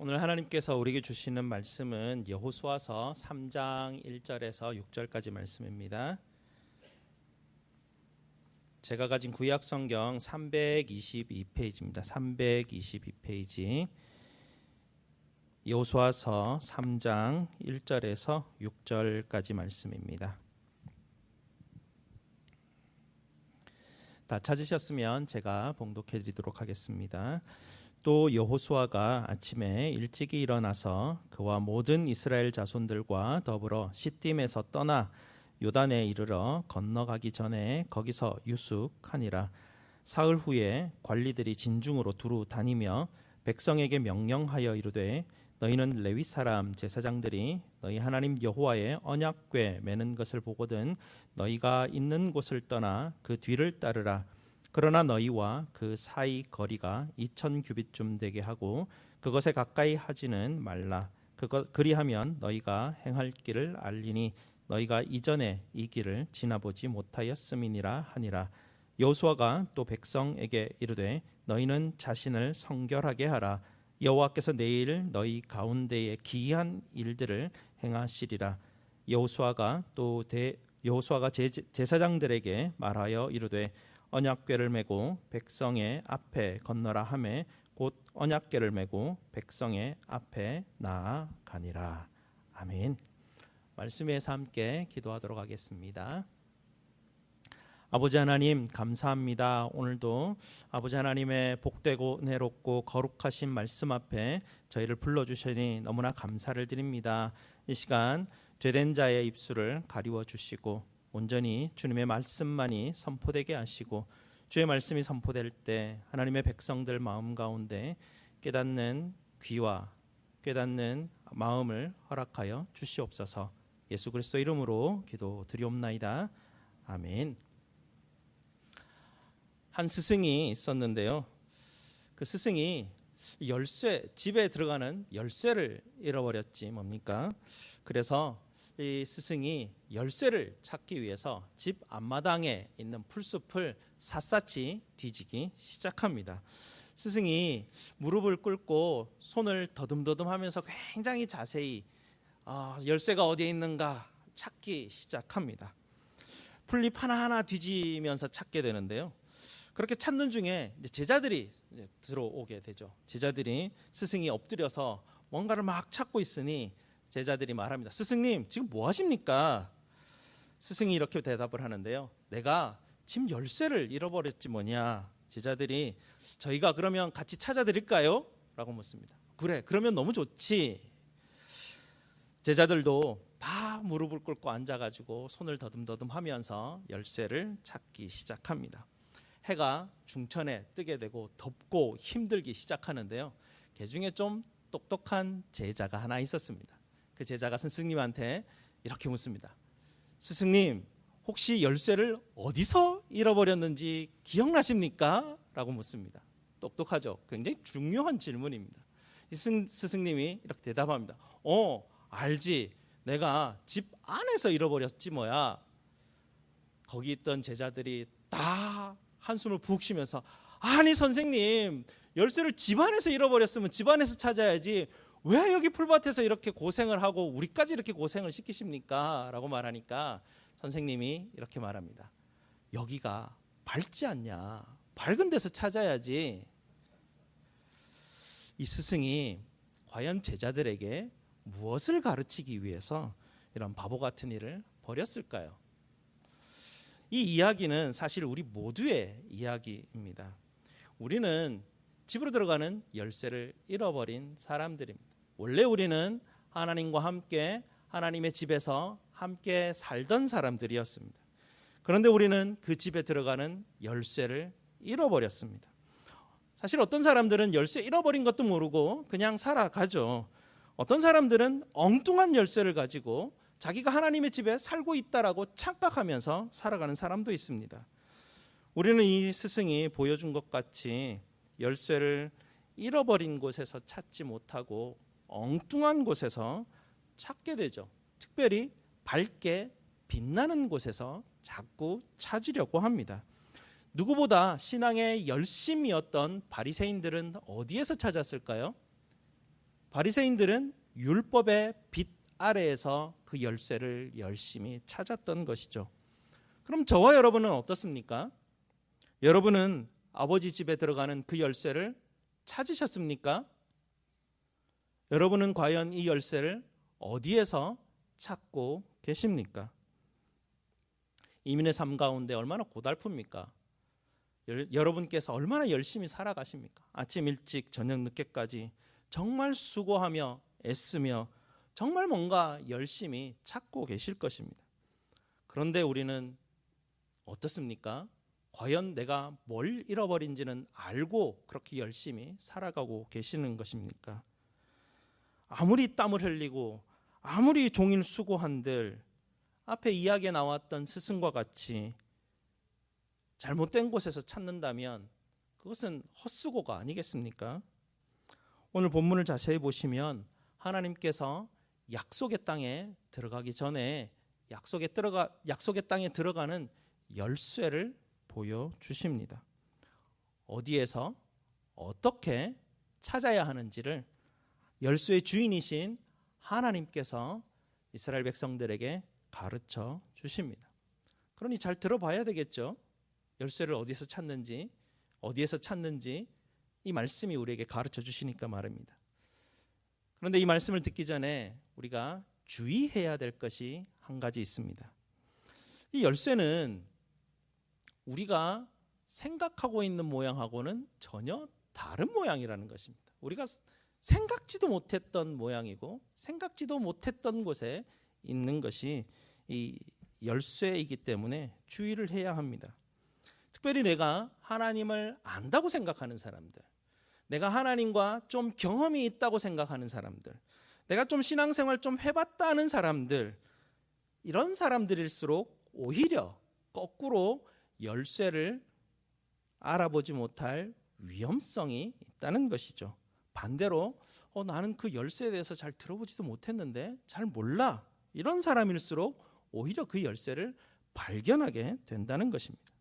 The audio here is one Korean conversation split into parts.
오늘 하나님께서 우리에게 주시는 말씀은 여호수아서 3장 1절에서 6절까지 말씀입니다. 제가 가진 구약 성경 322페이지입니다. 322페이지. 여호수아서 3장 1절에서 6절까지 말씀입니다. 다 찾으셨으면 제가 봉독해 드리도록 하겠습니다. 또 여호수아가 아침에 일찍이 일어나서 그와 모든 이스라엘 자손들과 더불어 시딤에서 떠나 요단에 이르러 건너가기 전에 거기서 유숙하니라. 사흘 후에 관리들이 진중으로 두루 다니며 백성에게 명령하여 이르되 너희는 레위 사람 제사장들이 너희 하나님 여호와의 언약궤 매는 것을 보거든 너희가 있는 곳을 떠나 그 뒤를 따르라. 그러나 너희와 그 사이 거리가 2000규빗쯤 되게 하고 그것에 가까이 하지는 말라. 그리하면 너희가 행할 길을 알리니 너희가 이전에 이 길을 지나보지 못하였음이니라 하니라. 여호수아가 또 백성에게 이르되 너희는 자신을 성결하게 하라. 여호와께서 내일 너희 가운데에 기이한 일들을 행하시리라. 여호수아가 제사장들에게 말하여 이르되 언약궤를 메고 백성의 앞에 건너라 하매 곧 언약궤를 메고 백성의 앞에 나아가니라. 아멘. 말씀에서 함께 기도하도록 하겠습니다. 아버지 하나님 감사합니다. 오늘도 아버지 하나님의 복되고 은혜롭고 거룩하신 말씀 앞에 저희를 불러주시니 너무나 감사를 드립니다. 이 시간 죄된 자의 입술을 가리워 주시고 온전히 주님의 말씀만이 선포되게 하시고 주의 말씀이 선포될 때 하나님의 백성들 마음 가운데 깨닫는 귀와 깨닫는 마음을 허락하여 주시옵소서. 예수 그리스도 이름으로 기도드리옵나이다. 아멘. 한 스승이 있었는데요. 그 스승이 집에 들어가는 열쇠를 잃어버렸지 뭡니까? 그래서 이 스승이 열쇠를 찾기 위해서 집 앞마당에 있는 풀숲을 샅샅이 뒤지기 시작합니다. 스승이 무릎을 꿇고 손을 더듬더듬하면서 굉장히 자세히 열쇠가 어디에 있는가 찾기 시작합니다. 풀잎 하나하나 뒤지면서 찾게 되는데요. 그렇게 찾는 중에 제자들이 들어오게 되죠. 제자들이 스승이 엎드려서 뭔가를 막 찾고 있으니 제자들이 말합니다. 스승님 지금 뭐 하십니까? 스승이 이렇게 대답을 하는데요. 내가 집 열쇠를 잃어버렸지 뭐냐. 제자들이 저희가 그러면 같이 찾아드릴까요? 라고 묻습니다. 그래 그러면 너무 좋지. 제자들도 다 무릎을 꿇고 앉아가지고 손을 더듬더듬 하면서 열쇠를 찾기 시작합니다. 해가 중천에 뜨게 되고 덥고 힘들기 시작하는데요. 그 중에 좀 똑똑한 제자가 하나 있었습니다. 그 제자가 스승님한테 이렇게 묻습니다. 스승님 혹시 열쇠를 어디서 잃어버렸는지 기억나십니까? 라고 묻습니다. 똑똑하죠. 굉장히 중요한 질문입니다. 스승님이 이렇게 대답합니다. 알지. 내가 집 안에서 잃어버렸지 뭐야. 거기 있던 제자들이 다 한숨을 푹 쉬면서 아니 선생님 열쇠를 집 안에서 잃어버렸으면 집 안에서 찾아야지 왜 여기 풀밭에서 이렇게 고생을 하고 우리까지 이렇게 고생을 시키십니까? 라고 말하니까 선생님이 이렇게 말합니다. 여기가 밝지 않냐? 밝은 데서 찾아야지. 이 스승이 과연 제자들에게 무엇을 가르치기 위해서 이런 바보 같은 일을 벌였을까요? 이 이야기는 사실 우리 모두의 이야기입니다. 우리는 집으로 들어가는 열쇠를 잃어버린 사람들입니다. 원래 우리는 하나님과 함께 하나님의 집에서 함께 살던 사람들이었습니다. 그런데 우리는 그 집에 들어가는 열쇠를 잃어버렸습니다. 사실 어떤 사람들은 열쇠 잃어버린 것도 모르고 그냥 살아가죠. 어떤 사람들은 엉뚱한 열쇠를 가지고 자기가 하나님의 집에 살고 있다라고 착각하면서 살아가는 사람도 있습니다. 우리는 이 스승이 보여준 것 같이 열쇠를 잃어버린 곳에서 찾지 못하고 엉뚱한 곳에서 찾게 되죠. 특별히 밝게 빛나는 곳에서 자꾸 찾으려고 합니다. 누구보다 신앙에 열심이었던 바리새인들은 어디에서 찾았을까요? 바리새인들은 율법의 빛 아래에서 그 열쇠를 열심히 찾았던 것이죠. 그럼 저와 여러분은 어떻습니까? 여러분은 아버지 집에 들어가는 그 열쇠를 찾으셨습니까? 여러분은 과연 이 열쇠를 어디에서 찾고 계십니까? 이민의 삶 가운데 얼마나 고달픕니까? 여러분께서 얼마나 열심히 살아가십니까? 아침 일찍 저녁 늦게까지 정말 수고하며 애쓰며 정말 뭔가 열심히 찾고 계실 것입니다. 그런데 우리는 어떻습니까? 과연 내가 뭘 잃어버린지는 알고 그렇게 열심히 살아가고 계시는 것입니까? 아무리 땀을 흘리고 아무리 종일 수고한들 앞에 이야기에 나왔던 스승과 같이 잘못된 곳에서 찾는다면 그것은 헛수고가 아니겠습니까? 오늘 본문을 자세히 보시면 하나님께서 약속의 땅에 들어가기 전에 약속의 땅에 들어가는 열쇠를 보여주십니다. 어디에서 어떻게 찾아야 하는지를 열쇠의 주인이신 하나님께서 이스라엘 백성들에게 가르쳐 주십니다. 그러니 잘 들어봐야 되겠죠. 열쇠를 어디서 찾는지 이 말씀이 우리에게 가르쳐 주시니까 말입니다. 그런데 이 말씀을 듣기 전에 우리가 주의해야 될 것이 한 가지 있습니다. 이 열쇠는 우리가 생각하고 있는 모양하고는 전혀 다른 모양이라는 것입니다. 우리가 생각지도 못했던 모양이고 생각지도 못했던 곳에 있는 것이 이 열쇠이기 때문에 주의를 해야 합니다. 특별히 내가 하나님을 안다고 생각하는 사람들, 내가 하나님과 좀 경험이 있다고 생각하는 사람들, 내가 좀 신앙생활 좀 해봤다는 사람들, 이런 사람들일수록 오히려 거꾸로 열쇠를 알아보지 못할 위험성이 있다는 것이죠. 반대로 나는 그 열쇠에 대해서 잘 들어보지도 못했는데 잘 몰라, 이런 사람일수록 오히려 그 열쇠를 발견하게 된다는 것입니다.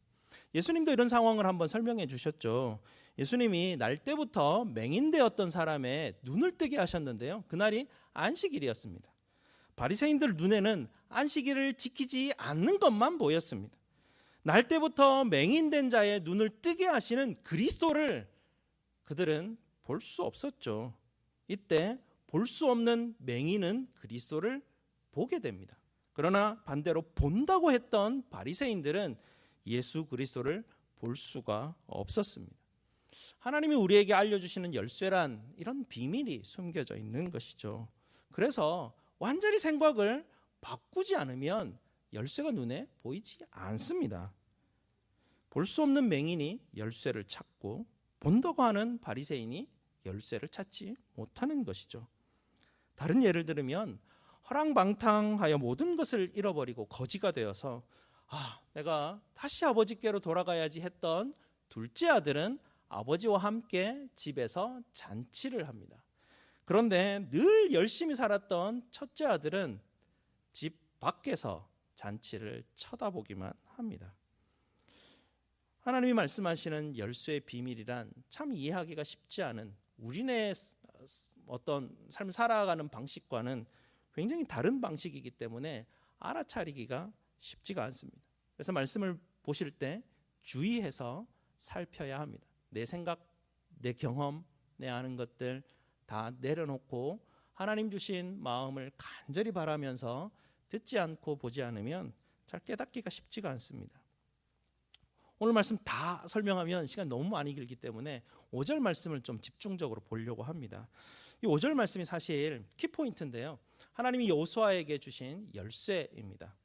예수님도 이런 상황을 한번 설명해 주셨죠. 예수님이 날 때부터 맹인되었던 사람의 눈을 뜨게 하셨는데요, 그날이 안식일이었습니다. 바리새인들 눈에는 안식일을 지키지 않는 것만 보였습니다. 날 때부터 맹인된 자의 눈을 뜨게 하시는 그리스도를 그들은 볼 수 없었죠. 이때 볼 수 없는 맹인은 그리스도를 보게 됩니다. 그러나 반대로 본다고 했던 바리새인들은 예수 그리스도를 볼 수가 없었습니다. 하나님이 우리에게 알려주시는 열쇠란 이런 비밀이 숨겨져 있는 것이죠. 그래서 완전히 생각을 바꾸지 않으면 열쇠가 눈에 보이지 않습니다. 볼 수 없는 맹인이 열쇠를 찾고 본다고 하는 바리새인이 열쇠를 찾지 못하는 것이죠. 다른 예를 들으면 허랑방탕하여 모든 것을 잃어버리고 거지가 되어서 내가 다시 아버지께로 돌아가야지 했던 둘째 아들은 아버지와 함께 집에서 잔치를 합니다. 그런데 늘 열심히 살았던 첫째 아들은 집 밖에서 잔치를 쳐다보기만 합니다. 하나님이 말씀하시는 열쇠의 비밀이란 참 이해하기가 쉽지 않은 우리네 어떤 삶을 살아가는 방식과는 굉장히 다른 방식이기 때문에 알아차리기가 쉽지가 않습니다. 그래서 말씀을 보실 때 주의해서 살펴야 합니다. 내 생각, 내 경험, 내 아는 것들 다 내려놓고 하나님 주신 마음을 간절히 바라면서 듣지 않고 보지 않으면 잘 깨닫기가 쉽지가 않습니다. 오늘 말씀 다 설명하면 시간이 너무 많이 길기 때문에 5절 말씀을 좀 집중적으로 보려고 합니다. 이 5절 말씀이 사실 키포인트인데요, 하나님이 여호수아에게 주신 열쇠입니다.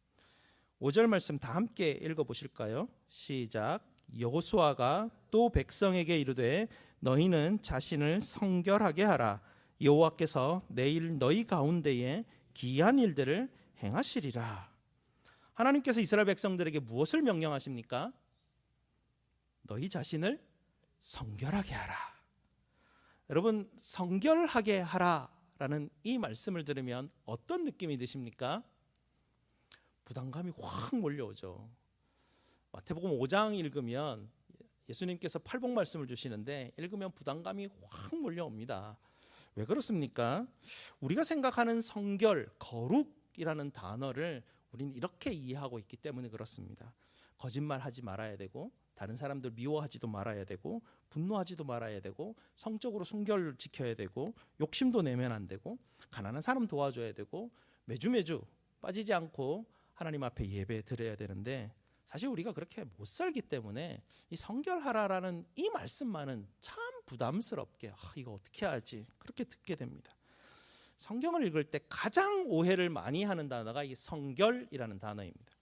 5절 말씀 다 함께 읽어보실까요? 시작. 여호수아가 또 백성에게 이르되 너희는 자신을 성결하게 하라. 여호와께서 내일 너희 가운데에 기이한 일들을 행하시리라. 하나님께서 이스라엘 백성들에게 무엇을 명령하십니까? 너희 자신을 성결하게 하라. 여러분, 성결하게 하라라는 이 말씀을 들으면 어떤 느낌이 드십니까? 부담감이 확 몰려오죠. 마태복음 5장 읽으면 예수님께서 팔복 말씀을 주시는데 읽으면 부담감이 확 몰려옵니다. 왜 그렇습니까? 우리가 생각하는 성결, 거룩이라는 단어를 우리는 이렇게 이해하고 있기 때문에 그렇습니다. 거짓말하지 말아야 되고, 다른 사람들 미워하지도 말아야 되고, 분노하지도 말아야 되고, 성적으로 순결을 지켜야 되고, 욕심도 내면 안 되고, 가난한 사람 도와줘야 되고, 매주 빠지지 않고 하나님 앞에 예배 드려야 되는데, 사실 우리가 그렇게 못 살기 때문에 이 성결하라라는 이 말씀만은 참 부담스럽게 이거 어떻게 하지? 그렇게 듣게 됩니다. 성경을 읽을 때 가장 오해를 많이 하는 단어가 이 성결이라는 단어입니다.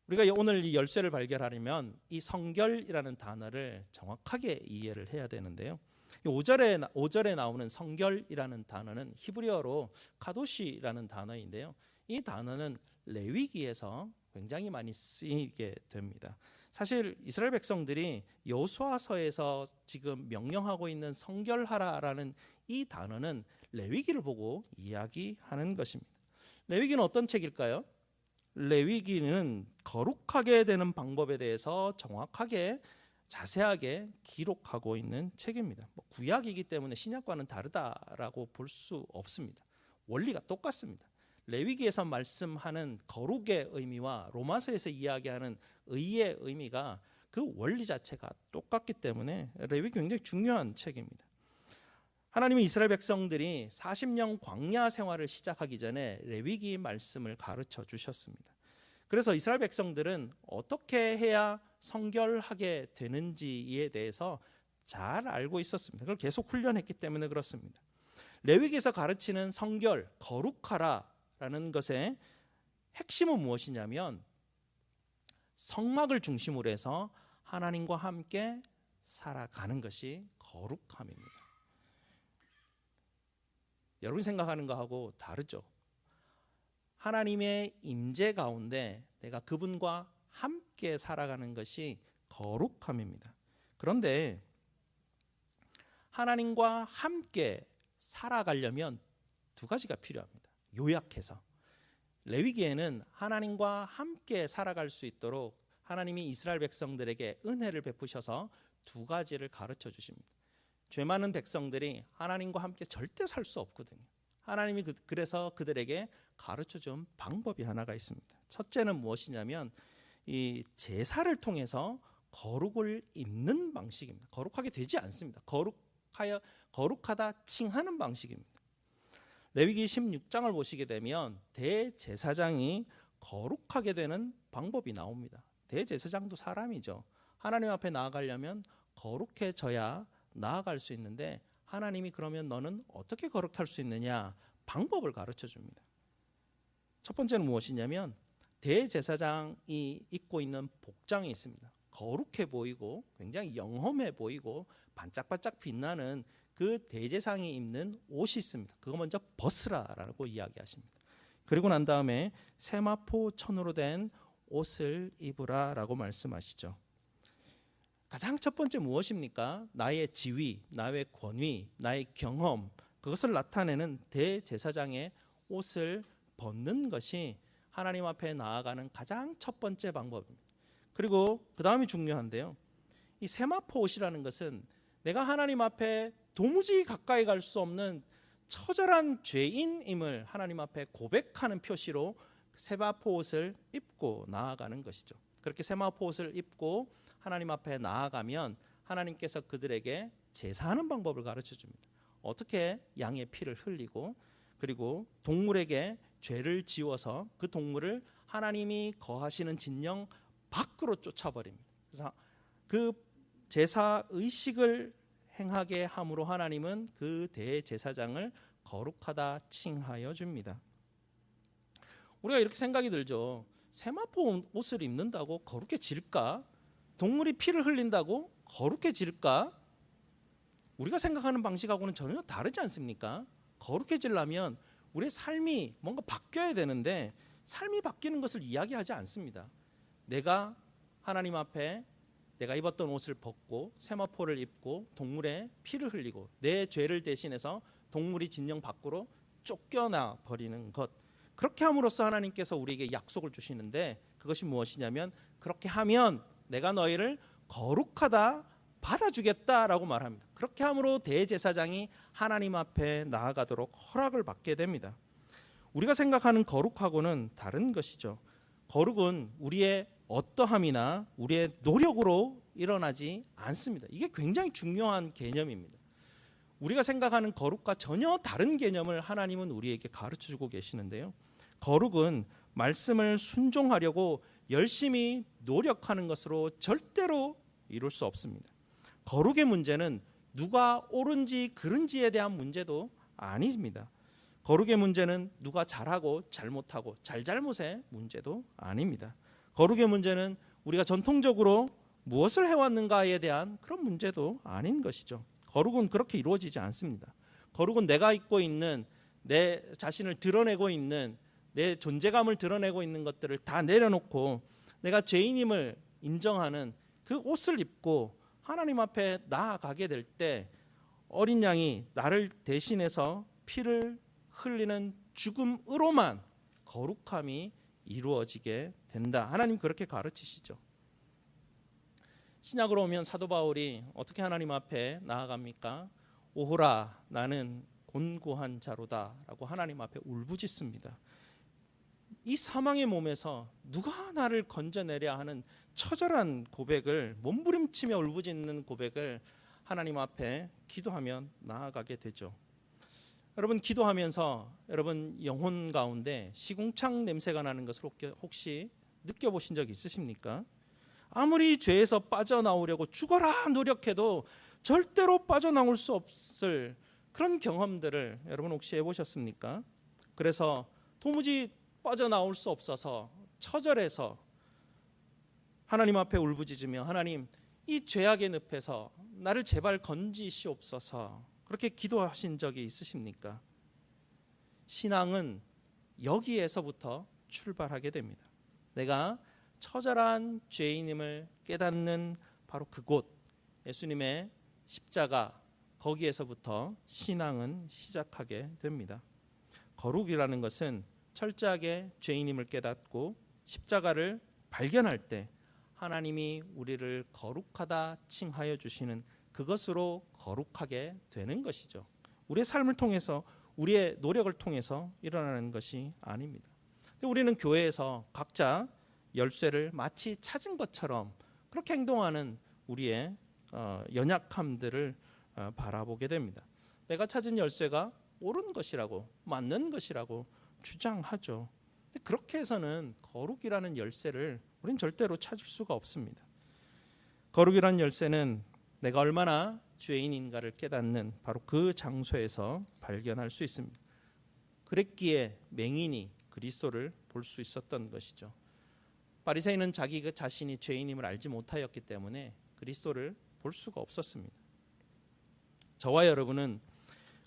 우리가 오늘 이 열쇠를 발견하려면 이 성결이라는 단어를 정확하게 이해를 해야 되는데요. 5절에 나오는 성결이라는 단어는 히브리어로 카도시라는 단어인데요. 이 단어는 레위기에서 굉장히 많이 쓰이게 됩니다. 사실 이스라엘 백성들이 여호수아서에서 지금 명령하고 있는 성결하라라는 이 단어는 레위기를 보고 이야기하는 것입니다. 레위기는 어떤 책일까요? 레위기는 거룩하게 되는 방법에 대해서 정확하게 자세하게 기록하고 있는 책입니다. 구약이기 때문에 신약과는 다르다라고 볼 수 없습니다. 원리가 똑같습니다. 레위기에서 말씀하는 거룩의 의미와 로마서에서 이야기하는 의의 의미가 그 원리 자체가 똑같기 때문에 레위기 굉장히 중요한 책입니다. 하나님은 이스라엘 백성들이 40년 광야 생활을 시작하기 전에 레위기 말씀을 가르쳐 주셨습니다. 그래서 이스라엘 백성들은 어떻게 해야 성결하게 되는지에 대해서 잘 알고 있었습니다. 그걸 계속 훈련했기 때문에 그렇습니다. 레위기에서 가르치는 성결, 거룩하라라는 것의 핵심은 무엇이냐면 성막을 중심으로 해서 하나님과 함께 살아가는 것이 거룩함입니다. 여러분이 생각하는 거하고 다르죠. 하나님의 임재 가운데 내가 그분과 함께 살아가는 것이 거룩함입니다. 그런데 하나님과 함께 살아가려면 두 가지가 필요합니다. 요약해서 레위기에는 하나님과 함께 살아갈 수 있도록 하나님이 이스라엘 백성들에게 은혜를 베푸셔서 두 가지를 가르쳐 주십니다. 죄 많은 백성들이 하나님과 함께 절대 살 수 없거든요. 하나님이 그래서 그들에게 가르쳐준 방법이 하나가 있습니다. 첫째는 무엇이냐면 이 제사를 통해서 거룩을 입는 방식입니다. 거룩하게 되지 않습니다. 거룩하다 칭하는 방식입니다. 레위기 16장을 보시게 되면 대제사장이 거룩하게 되는 방법이 나옵니다. 대제사장도 사람이죠. 하나님 앞에 나아가려면 거룩해져야 나아갈 수 있는데 하나님이 그러면 너는 어떻게 거룩할 수 있느냐 방법을 가르쳐 줍니다. 첫 번째는 무엇이냐면 대제사장이 입고 있는 복장이 있습니다. 거룩해 보이고 굉장히 영험해 보이고 반짝반짝 빛나는 그 대제사장이 입는 옷이 있습니다. 그거 먼저 벗으라라고 이야기하십니다. 그리고 난 다음에 세마포 천으로 된 옷을 입으라라고 말씀하시죠. 가장 첫 번째 무엇입니까? 나의 지위, 나의 권위, 나의 경험, 그것을 나타내는 대제사장의 옷을 벗는 것이 하나님 앞에 나아가는 가장 첫 번째 방법입니다. 그리고 그 다음이 중요한데요. 이 세마포 옷이라는 것은 내가 하나님 앞에 도무지 가까이 갈 수 없는 처절한 죄인임을 하나님 앞에 고백하는 표시로 세마포 옷을 입고 나아가는 것이죠. 그렇게 세마포 옷을 입고 하나님 앞에 나아가면 하나님께서 그들에게 제사하는 방법을 가르쳐 줍니다. 어떻게 양의 피를 흘리고 그리고 동물에게 죄를 지워서 그 동물을 하나님이 거하시는 진영 밖으로 쫓아버립니다. 그래서 그 제사 의식을 행하게 함으로 하나님은 그 대제사장을 거룩하다 칭하여 줍니다. 우리가 이렇게 생각이 들죠. 세마포 옷을 입는다고 거룩해질까? 동물이 피를 흘린다고 거룩해질까? 우리가 생각하는 방식하고는 전혀 다르지 않습니까? 거룩해지려면 우리의 삶이 뭔가 바뀌어야 되는데 삶이 바뀌는 것을 이야기하지 않습니다. 내가 하나님 앞에 내가 입었던 옷을 벗고 세마포를 입고 동물의 피를 흘리고 내 죄를 대신해서 동물이 진영 밖으로 쫓겨나 버리는 것, 그렇게 함으로써 하나님께서 우리에게 약속을 주시는데 그것이 무엇이냐면 그렇게 하면 내가 너희를 거룩하다 받아주겠다라고 말합니다. 그렇게 함으로 대제사장이 하나님 앞에 나아가도록 허락을 받게 됩니다. 우리가 생각하는 거룩하고는 다른 것이죠. 거룩은 우리의 어떠함이나 우리의 노력으로 일어나지 않습니다. 이게 굉장히 중요한 개념입니다. 우리가 생각하는 거룩과 전혀 다른 개념을 하나님은 우리에게 가르쳐주고 계시는데요. 거룩은 말씀을 순종하려고 열심히 노력하는 것으로 절대로 이룰 수 없습니다. 거룩의 문제는 누가 옳은지 그른지에 대한 문제도 아닙니다. 거룩의 문제는 누가 잘하고 잘못하고 잘잘못의 문제도 아닙니다. 거룩의 문제는 우리가 전통적으로 무엇을 해왔는가에 대한 그런 문제도 아닌 것이죠. 거룩은 그렇게 이루어지지 않습니다. 거룩은 내가 입고 있는 내 자신을 드러내고 있는 내 존재감을 드러내고 있는 것들을 다 내려놓고 내가 죄인임을 인정하는 그 옷을 입고 하나님 앞에 나아가게 될 때 어린 양이 나를 대신해서 피를 흘리는 죽음으로만 거룩함이 이루어지게 된다. 하나님 그렇게 가르치시죠. 신약으로 오면 사도 바울이 어떻게 하나님 앞에 나아갑니까? 오호라 나는 곤고한 자로다 라고 하나님 앞에 울부짖습니다. 이 사망의 몸에서 누가 나를 건져내랴 하는 처절한 고백을, 몸부림치며 울부짖는 고백을 하나님 앞에 기도하며 나아가게 되죠. 여러분, 기도하면서 여러분 영혼 가운데 시궁창 냄새가 나는 것을 혹시 느껴보신 적 있으십니까? 아무리 죄에서 빠져나오려고 죽어라 노력해도 절대로 빠져나올 수 없을 그런 경험들을 여러분 혹시 해보셨습니까? 그래서 도무지 빠져나올 수 없어서 처절해서 하나님 앞에 울부짖으며 하나님 이 죄악의 늪에서 나를 제발 건지시옵소서 그렇게 기도하신 적이 있으십니까? 신앙은 여기에서부터 출발하게 됩니다. 내가 처절한 죄인임을 깨닫는 바로 그곳 예수님의 십자가 거기에서부터 신앙은 시작하게 됩니다. 거룩이라는 것은 철저하게 죄인임을 깨닫고 십자가를 발견할 때 하나님이 우리를 거룩하다 칭하여 주시는 그것으로 거룩하게 되는 것이죠. 우리의 삶을 통해서 우리의 노력을 통해서 일어나는 것이 아닙니다. 우리는 교회에서 각자 열쇠를 마치 찾은 것처럼 그렇게 행동하는 우리의 연약함들을 바라보게 됩니다. 내가 찾은 열쇠가 옳은 것이라고 맞는 것이라고 주장하죠. 그렇게 해서는 거룩이라는 열쇠를 우리는 절대로 찾을 수가 없습니다. 거룩이라는 열쇠는 내가 얼마나 죄인인가를 깨닫는 바로 그 장소에서 발견할 수 있습니다. 그랬기에 맹인이 그리스도를 볼 수 있었던 것이죠. 바리새인은 자기 그 자신이 죄인임을 알지 못하였기 때문에 그리스도를 볼 수가 없었습니다. 저와 여러분은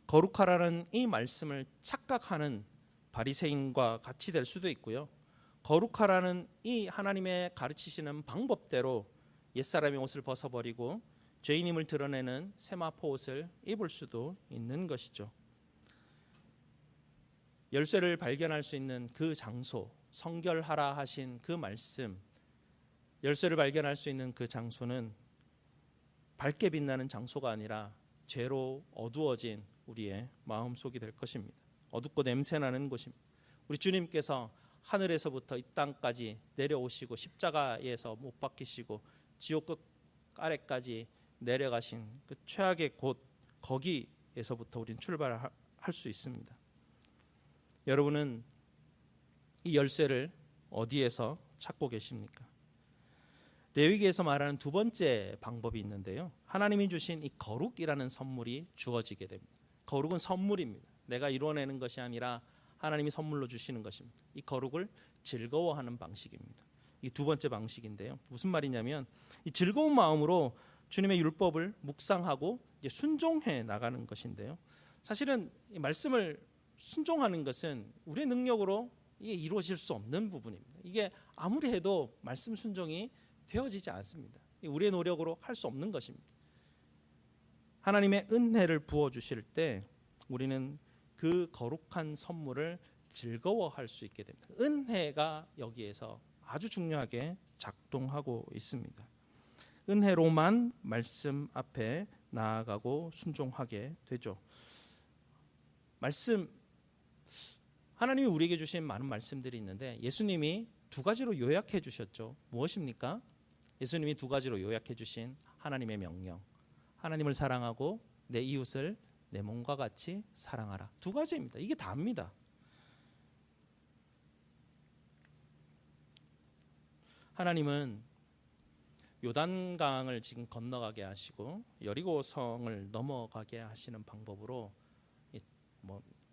거룩하라는 이 말씀을 착각하는 바리새인과 같이 될 수도 있고요. 거룩하라는 이 하나님의 가르치시는 방법대로 옛사람의 옷을 벗어버리고 죄인임을 드러내는 세마포 옷을 입을 수도 있는 것이죠. 열쇠를 발견할 수 있는 그 장소, 성결하라 하신 그 말씀, 열쇠를 발견할 수 있는 그 장소는 밝게 빛나는 장소가 아니라 죄로 어두워진 우리의 마음속이 될 것입니다. 어둡고 냄새나는 곳입니다. 우리 주님께서 하늘에서부터 이 땅까지 내려오시고 십자가에서 못 박히시고 지옥 끝 아래까지 내려가신 그 최악의 곳 거기에서부터 우리는 출발할 수 있습니다. 여러분은 이 열쇠를 어디에서 찾고 계십니까? 레위기에서 말하는 두 번째 방법이 있는데요. 하나님이 주신 이 거룩이라는 선물이 주어지게 됩니다. 거룩은 선물입니다. 내가 이루어내는 것이 아니라 하나님이 선물로 주시는 것입니다. 이 거룩을 즐거워하는 방식입니다. 이 두 번째 방식인데요. 무슨 말이냐면 이 즐거운 마음으로 주님의 율법을 묵상하고 이제 순종해 나가는 것인데요. 사실은 이 말씀을 순종하는 것은 우리의 능력으로 이게 이루어질 수 없는 부분입니다. 이게 아무리 해도 말씀 순종이 되어지지 않습니다. 우리의 노력으로 할 수 없는 것입니다. 하나님의 은혜를 부어주실 때 우리는 그 거룩한 선물을 즐거워할 수 있게 됩니다. 은혜가 여기에서 아주 중요하게 작동하고 있습니다. 은혜로만 말씀 앞에 나아가고 순종하게 되죠. 말씀, 하나님이 우리에게 주신 많은 말씀들이 있는데 예수님이 두 가지로 요약해 주셨죠. 무엇입니까? 예수님이 두 가지로 요약해 주신 하나님의 명령, 하나님을 사랑하고 내 이웃을 내 몸과 같이 사랑하라. 두 가지입니다. 이게 다입니다. 하나님은 요단강을 지금 건너가게 하시고 여리고성을 넘어가게 하시는 방법으로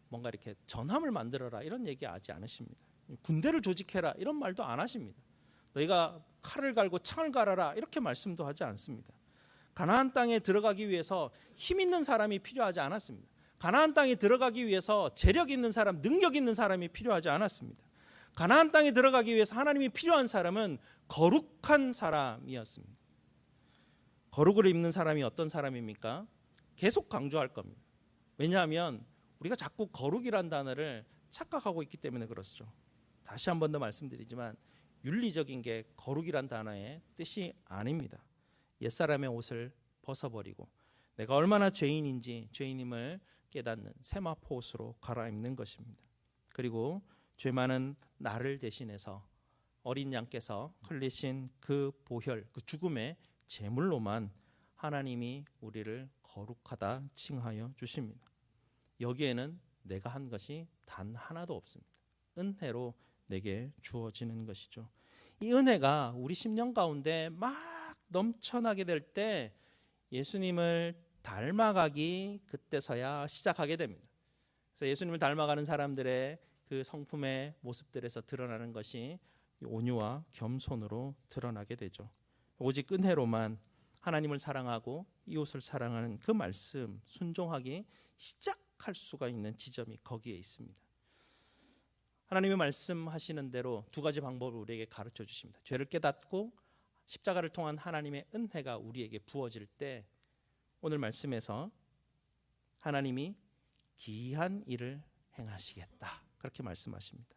뭔가 이렇게 전함을 만들어라 이런 얘기 하지 않으십니다. 군대를 조직해라 이런 말도 안 하십니다. 너희가 칼을 갈고 창을 갈아라 이렇게 말씀도 하지 않습니다. 가나안 땅에 들어가기 위해서 힘 있는 사람이 필요하지 않았습니다. 가나안 땅에 들어가기 위해서 재력 있는 사람, 능력 있는 사람이 필요하지 않았습니다. 가나안 땅에 들어가기 위해서 하나님이 필요한 사람은 거룩한 사람이었습니다. 거룩을 입는 사람이 어떤 사람입니까? 계속 강조할 겁니다. 왜냐하면 우리가 자꾸 거룩이란 단어를 착각하고 있기 때문에 그렇죠. 다시 한 번 더 말씀드리지만 윤리적인 게 거룩이란 단어의 뜻이 아닙니다. 옛사람의 옷을 벗어버리고 내가 얼마나 죄인인지 죄인임을 깨닫는 세마포 옷으로 갈아입는 것입니다. 그리고 죄 많은 나를 대신해서 어린 양께서 흘리신 그 보혈, 그 죽음의 제물로만 하나님이 우리를 거룩하다 칭하여 주십니다. 여기에는 내가 한 것이 단 하나도 없습니다. 은혜로 내게 주어지는 것이죠. 이 은혜가 우리 심령 가운데 막 넘쳐나게 될 때 예수님을 닮아가기 그때서야 시작하게 됩니다. 그래서 예수님을 닮아가는 사람들의 그 성품의 모습들에서 드러나는 것이 온유와 겸손으로 드러나게 되죠. 오직 은혜로만 하나님을 사랑하고 이웃을 사랑하는 그 말씀 순종하기 시작할 수가 있는 지점이 거기에 있습니다. 하나님의 말씀하시는 대로 두 가지 방법을 우리에게 가르쳐 주십니다. 죄를 깨닫고 십자가를 통한 하나님의 은혜가 우리에게 부어질 때 오늘 말씀에서 하나님이 기이한 일을 행하시겠다 그렇게 말씀하십니다.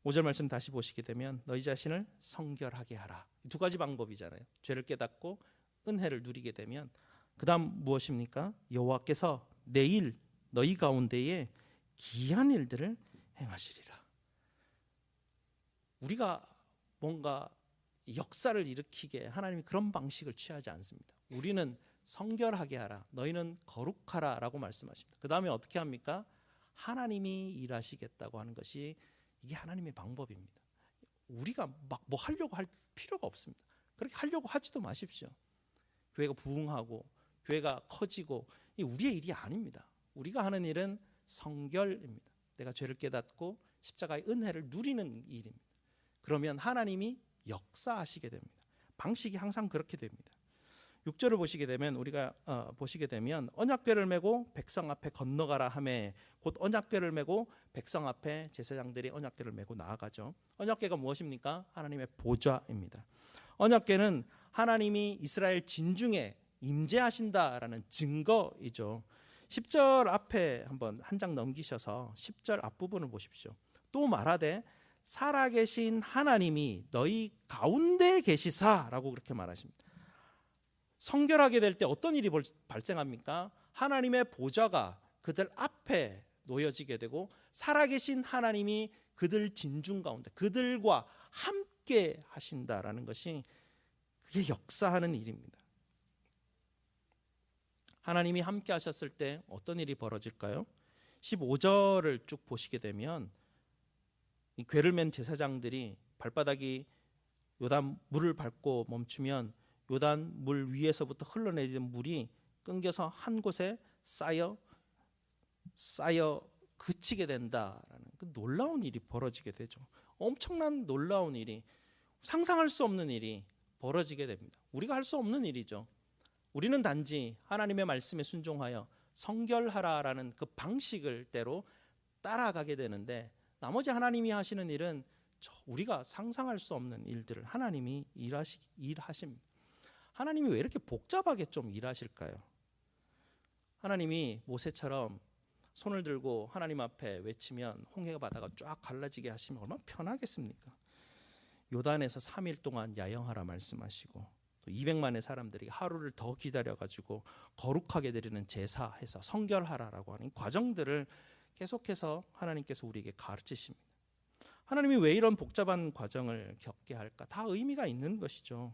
5절 말씀 다시 보시게 되면 너희 자신을 성결하게 하라. 두 가지 방법이잖아요. 죄를 깨닫고 은혜를 누리게 되면 그 다음 무엇입니까? 여호와께서 내일 너희 가운데에 기이한 일들을 행하시리라. 우리가 뭔가 역사를 일으키게 하나님이 그런 방식을 취하지 않습니다. 우리는 성결하게 하라, 너희는 거룩하라 라고 말씀하십니다. 그 다음에 어떻게 합니까? 하나님이 일하시겠다고 하는 것이 이게 하나님의 방법입니다. 우리가 막 뭐 하려고 할 필요가 없습니다. 그렇게 하려고 하지도 마십시오. 교회가 부흥하고 교회가 커지고 이 우리의 일이 아닙니다. 우리가 하는 일은 성결입니다. 내가 죄를 깨닫고 십자가의 은혜를 누리는 일입니다. 그러면 하나님이 역사하시게 됩니다. 방식이 항상 그렇게 됩니다. 6절을 보시게 되면 우리가 보시게 되면 언약궤를 메고 백성 앞에 건너가라 하매 곧 언약궤를 메고 백성 앞에 제사장들이 언약궤를 메고 나아가죠. 언약궤가 무엇입니까? 하나님의 보좌입니다. 언약궤는 하나님이 이스라엘 진중에 임재하신다라는 증거이죠. 10절 앞에 한번 한 장 넘기셔서 10절 앞부분을 보십시오. 또 말하되 살아계신 하나님이 너희 가운데 계시사라고 그렇게 말하십니다. 성결하게 될 때 어떤 일이 발생합니까? 하나님의 보좌가 그들 앞에 놓여지게 되고 살아계신 하나님이 그들 진중 가운데 그들과 함께 하신다라는 것이 그게 역사하는 일입니다. 하나님이 함께 하셨을 때 어떤 일이 벌어질까요? 15절을 쭉 보시게 되면 이 궤를 맨 제사장들이 발바닥이 요단 물을 밟고 멈추면 요단 물 위에서부터 흘러내리는 물이 끊겨서 한 곳에 쌓여 그치게 된다라는 그 놀라운 일이 벌어지게 되죠. 엄청난 놀라운 일이, 상상할 수 없는 일이 벌어지게 됩니다. 우리가 할 수 없는 일이죠. 우리는 단지 하나님의 말씀에 순종하여 성결하라라는 그 방식을 대로 따라가게 되는데 나머지 하나님이 하시는 일은 우리가 상상할 수 없는 일들을 하나님이 일하십니다. 하나님이 왜 이렇게 복잡하게 좀 일하실까요? 하나님이 모세처럼 손을 들고 하나님 앞에 외치면 홍해 바다가 쫙 갈라지게 하시면 얼마나 편하겠습니까? 요단에서 3일 동안 야영하라 말씀하시고 또 200만의 사람들이 하루를 더 기다려가지고 거룩하게 드리는 제사해서 성결하라라고 하는 과정들을 계속해서 하나님께서 우리에게 가르치십니다. 하나님이 왜 이런 복잡한 과정을 겪게 할까? 다 의미가 있는 것이죠.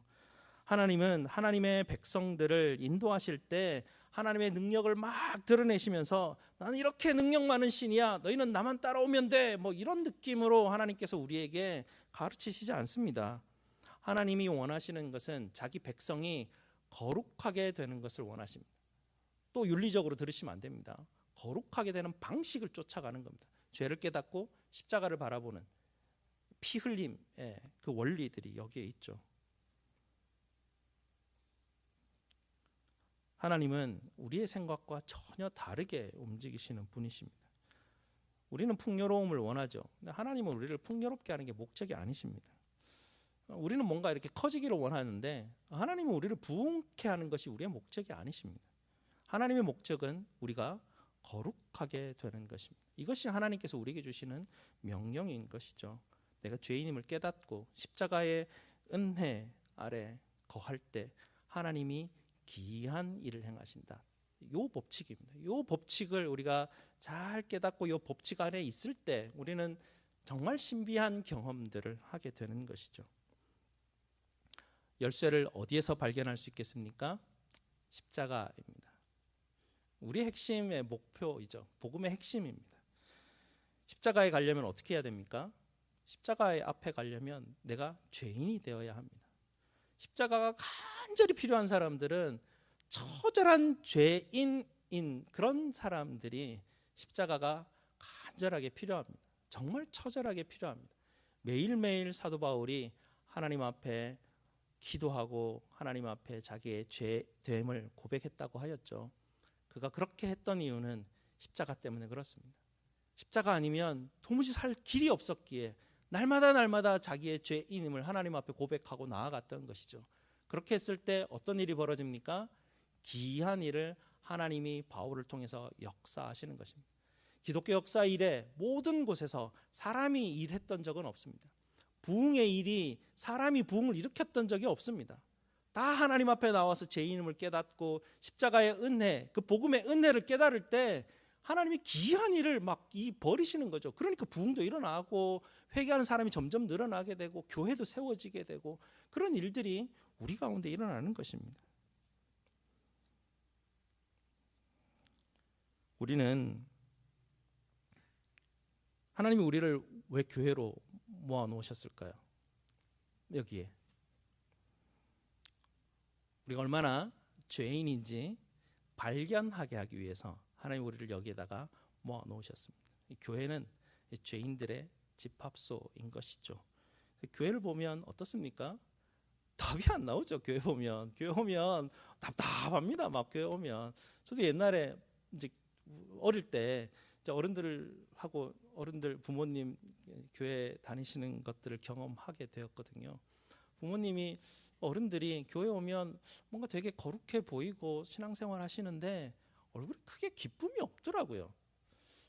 하나님은 하나님의 백성들을 인도하실 때 하나님의 능력을 막 드러내시면서 나는 이렇게 능력 많은 신이야, 너희는 나만 따라오면 돼, 뭐 이런 느낌으로 하나님께서 우리에게 가르치시지 않습니다. 하나님이 원하시는 것은 자기 백성이 거룩하게 되는 것을 원하십니다. 또 윤리적으로 들으시면 안 됩니다. 거룩하게 되는 방식을 쫓아가는 겁니다. 죄를 깨닫고 십자가를 바라보는 피 흘림의 그 원리들이 여기에 있죠. 하나님은 우리의 생각과 전혀 다르게 움직이시는 분이십니다. 우리는 풍요로움을 원하죠. 근데 하나님은 우리를 풍요롭게 하는 게 목적이 아니십니다. 우리는 뭔가 이렇게 커지기를 원하는데 하나님은 우리를 부흥케 하는 것이 우리의 목적이 아니십니다. 하나님의 목적은 우리가 거룩하게 되는 것입니다. 이것이 하나님께서 우리에게 주시는 명령인 것이죠. 내가 죄인임을 깨닫고 십자가의 은혜 아래 거할 때 하나님이 기이한 일을 행하신다. 요 법칙입니다. 요 법칙을 우리가 잘 깨닫고 요 법칙 안에 있을 때 우리는 정말 신비한 경험들을 하게 되는 것이죠. 열쇠를 어디에서 발견할 수 있겠습니까? 십자가입니다. 우리의 핵심의 목표이죠. 복음의 핵심입니다. 십자가에 가려면 어떻게 해야 됩니까? 십자가의 앞에 가려면 내가 죄인이 되어야 합니다. 십자가가 간절히 필요한 사람들은 처절한 죄인인 그런 사람들이 십자가가 간절하게 필요합니다. 정말 처절하게 필요합니다. 매일매일 사도 바울이 하나님 앞에 기도하고 하나님 앞에 자기의 죄됨을 고백했다고 하였죠. 그가 그렇게 했던 이유는 십자가 때문에 그렇습니다. 십자가 아니면 도무지 살 길이 없었기에 날마다 자기의 죄인임을 하나님 앞에 고백하고 나아갔던 것이죠. 그렇게 했을 때 어떤 일이 벌어집니까? 기이한 일을 하나님이 바울을 통해서 역사하시는 것입니다. 기독교 역사 이래 모든 곳에서 사람이 일했던 적은 없습니다. 부흥의 일이 사람이 부흥을 일으켰던 적이 없습니다. 다 하나님 앞에 나와서 죄인임을 깨닫고 십자가의 은혜, 그 복음의 은혜를 깨달을 때 하나님이 기이한 일을 막 벌이시는 거죠. 그러니까 부흥도 일어나고 회개하는 사람이 점점 늘어나게 되고 교회도 세워지게 되고 그런 일들이 우리 가운데 일어나는 것입니다. 우리는 하나님이 우리를 왜 교회로 모아 놓으셨을까요? 여기에 우리가 얼마나 죄인인지 발견하게 하기 위해서 하나님 우리를 여기에다가 모아 놓으셨습니다. 교회는 죄인들의 집합소인 것이죠. 교회를 보면 어떻습니까? 답이 안 나오죠. 교회 보면 답답합니다. 막 교회 오면 저도 옛날에 이제 어릴 때 어른들 부모님 교회 다니시는 것들을 경험하게 되었거든요. 부모님이 어른들이 교회 오면 뭔가 되게 거룩해 보이고 신앙생활 하시는데 얼굴에 크게 기쁨이 없더라고요.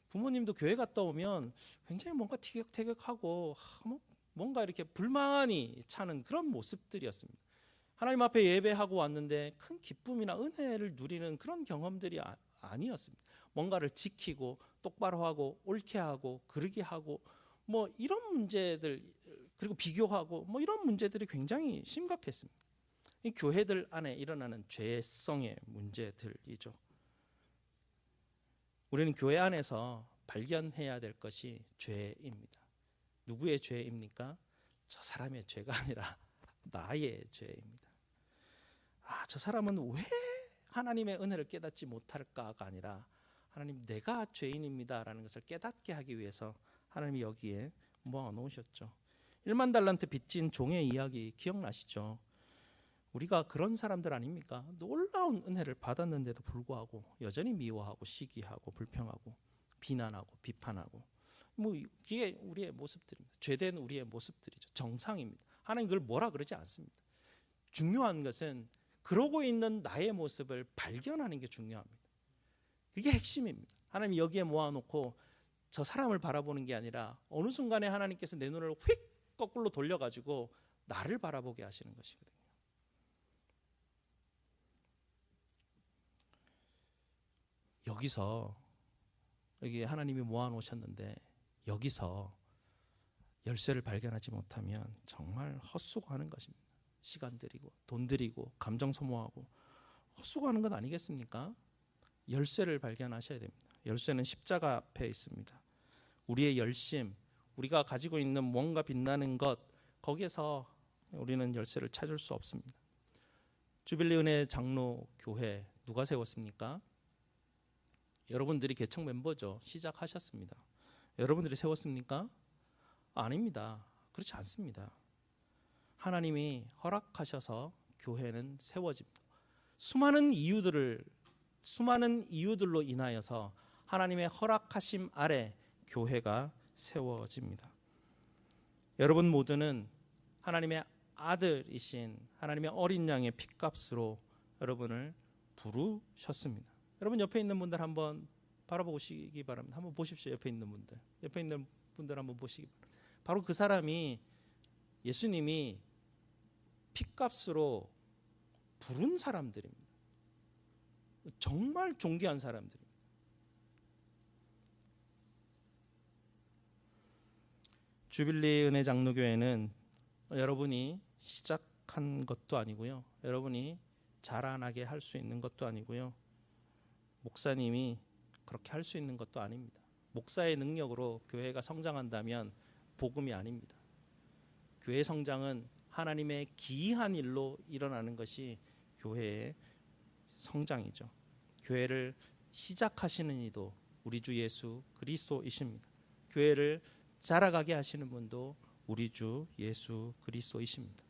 부모님도 교회 갔다 오면 굉장히 뭔가 티격태격하고 뭔가 이렇게 불만이 차는 그런 모습들이었습니다. 하나님 앞에 예배하고 왔는데 큰 기쁨이나 은혜를 누리는 그런 경험들이 아니었습니다. 뭔가를 지키고 똑바로 하고 옳게 하고 그르게 하고 뭐 이런 문제들, 그리고 비교하고 뭐 이런 문제들이 굉장히 심각했습니다. 이 교회들 안에 일어나는 죄성의 문제들이죠. 우리는 교회 안에서 발견해야 될 것이 죄입니다. 누구의 죄입니까? 저 사람의 죄가 아니라 나의 죄입니다. 저 사람은 왜 하나님의 은혜를 깨닫지 못할까가 아니라 하나님, 내가 죄인입니다라는 것을 깨닫게 하기 위해서 하나님이 여기에 모아 놓으셨죠. 1만 달란트 빚진 종의 이야기 기억나시죠? 우리가 그런 사람들 아닙니까? 놀라운 은혜를 받았는데도 불구하고 여전히 미워하고 시기하고 불평하고 비난하고 비판하고 뭐 이게 우리의 모습들입니다. 죄된 우리의 모습들이죠. 정상입니다. 하나님 그걸 뭐라 그러지 않습니다. 중요한 것은 그러고 있는 나의 모습을 발견하는 게 중요합니다. 그게 핵심입니다. 하나님이 여기에 모아놓고 저 사람을 바라보는 게 아니라 어느 순간에 하나님께서 내 눈을 휙 거꾸로 돌려가지고 나를 바라보게 하시는 것이거든요. 여기 하나님이 모아놓으셨는데 여기서 열쇠를 발견하지 못하면 정말 헛수고하는 것입니다. 시간 들이고 돈 들이고 감정 소모하고 헛수고하는 것 아니겠습니까? 열쇠를 발견하셔야 됩니다. 열쇠는 십자가 앞에 있습니다. 우리의 열심, 우리가 가지고 있는 뭔가 빛나는 것, 거기에서 우리는 열쇠를 찾을 수 없습니다. 주빌리 은혜 장로 교회 누가 세웠습니까? 여러분들이 개척 멤버죠. 시작하셨습니다. 여러분들이 세웠습니까? 아닙니다. 그렇지 않습니다. 하나님이 허락하셔서 교회는 세워집니다. 수많은 이유들로 인하여서 하나님의 허락하심 아래 교회가 세워집니다. 여러분 모두는 하나님의 아들이신 하나님의 어린 양의 핏값으로 여러분을 부르셨습니다. 여러분 옆에 있는 분들 한번 바라보시기 바랍니다. 한번 보십시오. 옆에 있는 분들 한번 보시기 바랍니다. 바로 그 사람이 예수님이 핏값으로 부른 사람들입니다. 정말 존귀한 사람들입니다. 주빌리 은혜 장로교회는 여러분이 시작한 것도 아니고요. 여러분이 자라나게 할 수 있는 것도 아니고요. 목사님이 그렇게 할 수 있는 것도 아닙니다. 목사의 능력으로 교회가 성장한다면 복음이 아닙니다. 교회 성장은 하나님의 기이한 일로 일어나는 것이 교회의 성장이죠. 교회를 시작하시는 이도 우리 주 예수 그리스도이십니다. 교회를 자라가게 하시는 분도 우리 주 예수 그리스도이십니다.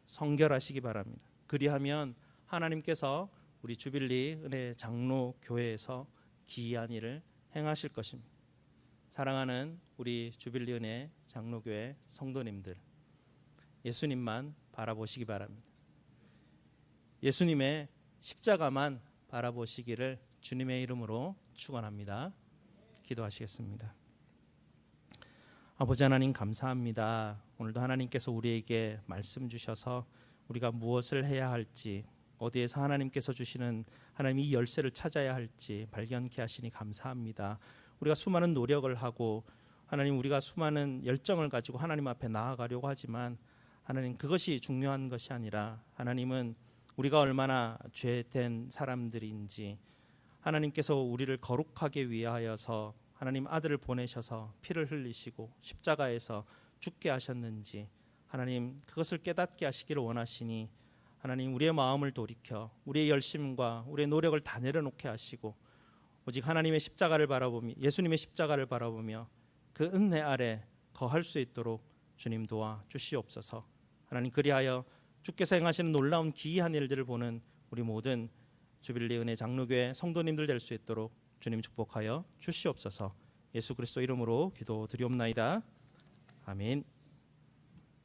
성결하시기 바랍니다. 그리하면 하나님께서 우리 주빌리 은혜 장로 교회에서 기이한 일을 행하실 것입니다. 사랑하는 우리 주빌리 은혜 장로교회 성도님들, 예수님만 바라보시기 바랍니다. 예수님의 십자가만 바라보시기를 주님의 이름으로 축원합니다. 기도하시겠습니다. 아버지 하나님 감사합니다. 오늘도 하나님께서 우리에게 말씀 주셔서 우리가 무엇을 해야 할지, 어디에서 하나님께서 주시는 하나님의 이 열쇠를 찾아야 할지 발견케 하시니 감사합니다. 우리가 수많은 노력을 하고 하나님 우리가 수많은 열정을 가지고 하나님 앞에 나아가려고 하지만 하나님 그것이 중요한 것이 아니라 하나님은 우리가 얼마나 죄된 사람들인지, 하나님께서 우리를 거룩하게 위하여서 하나님 아들을 보내셔서 피를 흘리시고 십자가에서 죽게 하셨는지 하나님 그것을 깨닫게 하시기를 원하시니 하나님 우리의 마음을 돌이켜 우리의 열심과 우리의 노력을 다 내려놓게 하시고 오직 하나님의 십자가를 바라보며 예수님의 십자가를 바라보며 그 은혜 아래 거할 수 있도록 주님 도와 주시옵소서. 하나님 그리하여 주께서 행하시는 놀라운 기이한 일들을 보는 우리 모든 주빌리 은혜 장로교회 성도님들 될 수 있도록 주님 축복하여 주시옵소서. 예수 그리스도 이름으로 기도드리옵나이다. 아멘.